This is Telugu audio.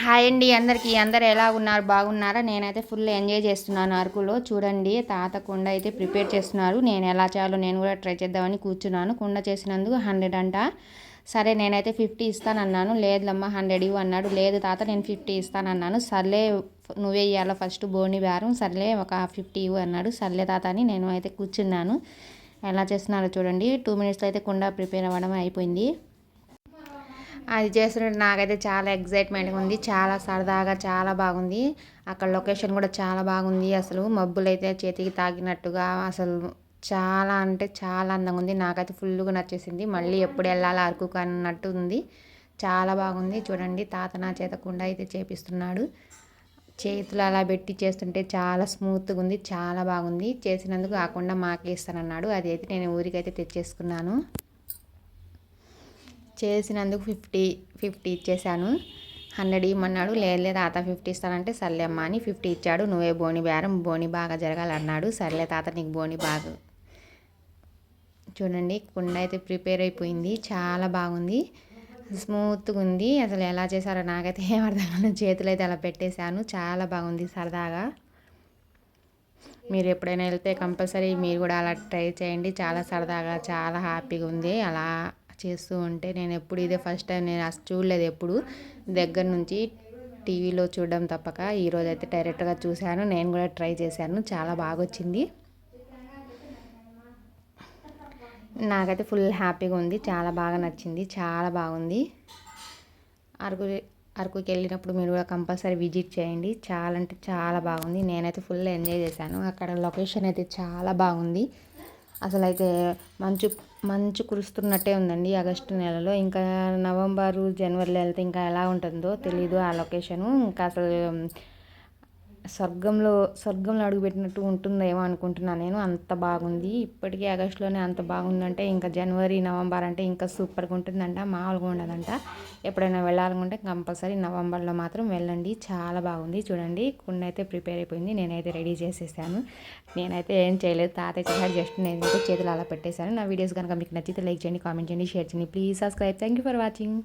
హాయ్ అండి అందరికీ. అందరు ఎలా ఉన్నారు? బాగున్నారా? నేనైతే ఫుల్ ఎంజాయ్ చేస్తున్నాను అరకులో. చూడండి తాత కుండ అయితే ప్రిపేర్ చేస్తున్నారు. నేను ఎలా చేయాలో నేను కూడా ట్రై చేద్దామని కూర్చున్నాను. కుండ చేసినందుకు 100 అంట. సరే నేనైతే 50 ఇస్తానన్నాను. లేదులమ్మా 100 ఇవ్వు అన్నాడు. లేదు తాత నేను 50 ఇస్తానన్నాను. సర్లే నువ్వే ఇవ్వాలా ఫస్ట్ బోని బేరం, సర్లే ఒక 50 ఇవ్వు అన్నాడు. సర్లే తాత అని నేను అయితే కూర్చున్నాను. ఎలా చేస్తున్నారో చూడండి. 2 మినిట్స్లో అయితే కుండ ప్రిపేర్ అవ్వడం అయిపోయింది. అది చేస్తున్నట్టు నాకైతే చాలా ఎగ్జైట్మెంట్గా ఉంది. చాలా సరదాగా చాలా బాగుంది. అక్కడ లొకేషన్ కూడా చాలా బాగుంది. అసలు మబ్బులు అయితే చేతికి తాకినట్టుగా అసలు చాలా అంటే చాలా అందంగా ఉంది. నాకైతే ఫుల్గా నచ్చేసింది. మళ్ళీ ఎప్పుడు వెళ్ళాలి అరకు అన్నట్టు ఉంది. చాలా బాగుంది. చూడండి తాత నా చేత కుండ అయితే చేపిస్తున్నాడు. చేతులు అలా పెట్టి చేస్తుంటే చాలా స్మూత్గా ఉంది. చాలా బాగుంది. చేసినందుకు ఆ కుండ మాకే ఇస్తానన్నాడు. అది అయితే నేను ఊరికైతే తెచ్చేసుకున్నాను. చేసినందుకు 50 ఇచ్చేసాను. 100 ఇమ్మన్నాడు. లేదు తాత 50 ఇస్తానంటే సర్లే అమ్మ అని 50 ఇచ్చాడు. నువ్వే బోని బేరం, బోని బాగా జరగాలన్నాడు. సర్లే తాత నీకు బోని బాగా. చూడండి కుండ అయితే ప్రిపేర్ అయిపోయింది. చాలా బాగుంది. స్మూత్గా ఉంది. అసలు ఎలా చేశారో నాకైతే ఏం అర్థం కాలేదు. చేతులు అయితే అలా పెట్టేశాను. చాలా బాగుంది సరదాగా. మీరు ఎప్పుడైనా వెళ్తే కంపల్సరీ మీరు కూడా అలా ట్రై చేయండి. చాలా సరదాగా చాలా హ్యాపీగా ఉంది అలా చేస్తూ ఉంటే. నేను ఎప్పుడు ఇదే ఫస్ట్ టైం, నేను అసలు చూడలేదు ఎప్పుడు దగ్గర నుంచి, టీవీలో చూడడం తప్పక. ఈరోజు అయితే డైరెక్ట్గా చూశాను. నేను కూడా ట్రై చేశాను. చాలా బాగా వచ్చింది. నాకైతే ఫుల్ హ్యాపీగా ఉంది. చాలా బాగా నచ్చింది. చాలా బాగుంది. అరకుకి వెళ్ళినప్పుడు మీరు కూడా కంపల్సరీ విజిట్ చేయండి. చాలా అంటే చాలా బాగుంది. నేనైతే ఫుల్ ఎంజాయ్ చేశాను. అక్కడ లొకేషన్ అయితే చాలా బాగుంది. అసలు అయితే మంచు మంచు కురుస్తున్నట్టే ఉందండి ఆగస్టు నెలలో. ఇంకా నవంబరు జనవరిలో వెళ్తే ఇంకా ఎలా ఉంటుందో తెలీదు ఆ లొకేషను. ఇంకా అసలు స్వర్గంలో అడుగుపెట్టినట్టు ఉంటుందేమో అనుకుంటున్నాను నేను. అంత బాగుంది. ఇప్పటికీ ఆగస్టులోనే అంత బాగుందంటే ఇంకా జనవరి నవంబర్ అంటే ఇంకా సూపర్గా ఉంటుందంట. మామూలుగా ఉండదంట. ఎప్పుడైనా వెళ్ళాలనుకుంటే కంపల్సరీ నవంబర్లో మాత్రం వెళ్ళండి. చాలా బాగుంది. చూడండి కుండ అయితే ప్రిపేర్ అయిపోయింది. నేనైతే రెడీ చేసేసాను. నేనైతే ఏం చేయలేదు. తాతయ్య చేశాడు. జస్ట్ నేనైతే చేతులు అలా పెట్టేశాను. నా వీడియోస్ కనుక మీకు నచ్చితే లైక్ చేయండి, కామెంట్ చేయండి, షేర్ చేయండి. Please subscribe. Thank you for watching.